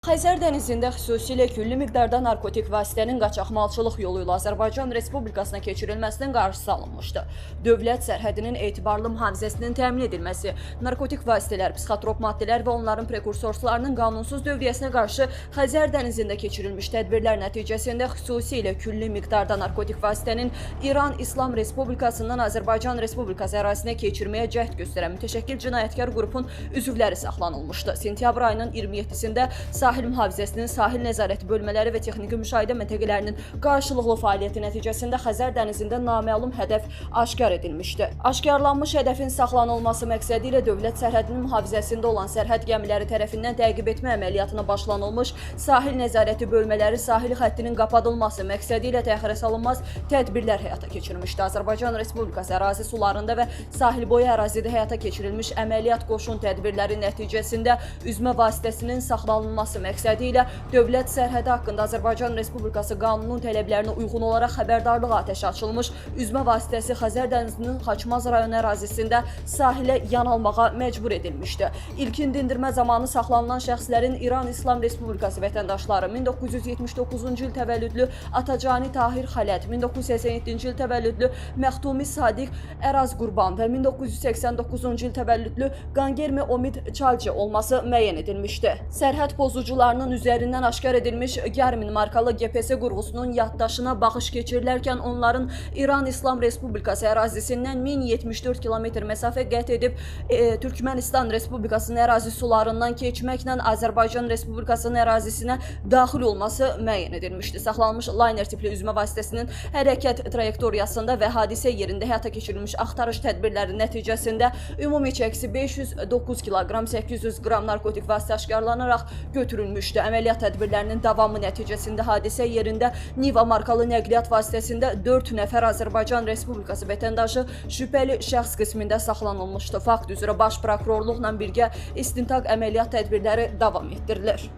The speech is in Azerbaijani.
Xəzər dənizində xüsusilə külli miqdarda narkotik vasitənin qaçaqmalçılıq yolu ilə Azərbaycan Respublikasına keçirilməsinin qarşısı alınmışdı. Dövlət sərhədinin etibarlı mühafizəsinin təmin edilməsi, narkotik vasitələr, psixotrop maddələr və onların prekursorlarının qanunsuz dövriyyəsinə qarşı Xəzər dənizində keçirilmiş tədbirlər nəticəsində xüsusilə külli miqdarda narkotik vasitənin İran İslam Respublikasından Azərbaycan Respublikası ərazisinə keçirməyə cəhd göstərən mütəşəkkil cinayətkar qrupun üzvləri saxlanılmışdı. Sentyabr ayının 27-sində Sahil mühafizəsinin sahil nəzarəti bölmələri və texniki müşahidə məntəqələrinin qarşılıqlı fəaliyyəti nəticəsində Xəzər dənizində naməlum hədəf aşkar edilmişdi. Aşkarlanmış hədəfin saxlanılması məqsədi ilə dövlət sərhədinin mühafizəsində olan sərhəd gəmiləri tərəfindən təqib etmə əməliyyatına başlanılmış sahil nəzarəti bölmələri sahil xəttinin qapadılması məqsədi ilə təxirə salınmaz tədbirlər həyata keçirilmişdi. Azərbaycan Respublikası ərazi sularında və sahil boyu ərazidə həyata keçirilmiş əməliyyat qoşun tədbirləri nəticəsində üzmə vasitəsinin saxlanılması məqsədi ilə dövlət sərhədi haqqında Azərbaycan Respublikası qanunun tələblərinə uyğun olaraq xəbərdarlıq atəşi açılmış, üzmə vasitəsi Xəzər dənizinin Xaçmaz rayonu ərazisində sahilə yan almağa məcbur edilmişdi. İlkin dindirmə zamanı saxlanılan şəxslərin İran İslam Respublikası vətəndaşları 1979-cu il təvəllüdlü Atacani Tahir Xələt, 1987-ci il təvəllüdlü Məxtumi Sadiq Əraz Qurban və 1989-cu il təvəllüdlü Qangermi Omid Çalcı olması müəyyən edilmişdi. Sərhəd pozucularının üzərindən aşkar edilmiş Garmin markalı GPS qurğusunun yaddaşına baxış keçirilərkən onların İran İslam Respublikası ərazisindən 1074 kilometr məsafə qət edib Türkmənistan Respublikasının ərazi sularından keçməklə Azərbaycan Respublikasının ərazisinə daxil olması müəyyən edilmişdi. Saxlanılmış layner tipli üzmə vasitəsinin hərəkət trayektoriyasında və hadisə yerində həyata keçirilmiş axtarış tədbirləri nəticəsində ümumi çəkisi 509 kiloqram 800 qram narkotik vasitə aşkarlanaraq götürülmüşdü. Əməliyyat tədbirlərinin davamı nəticəsində hadisə yerində Niva markalı nəqliyyat vasitəsində 4 nəfər Azərbaycan Respublikası vətəndaşı şübhəli şəxs qismində saxlanılmışdı. Fakt üzrə Baş Prokurorluqla birgə istintaq əməliyyat tədbirləri davam etdirilir.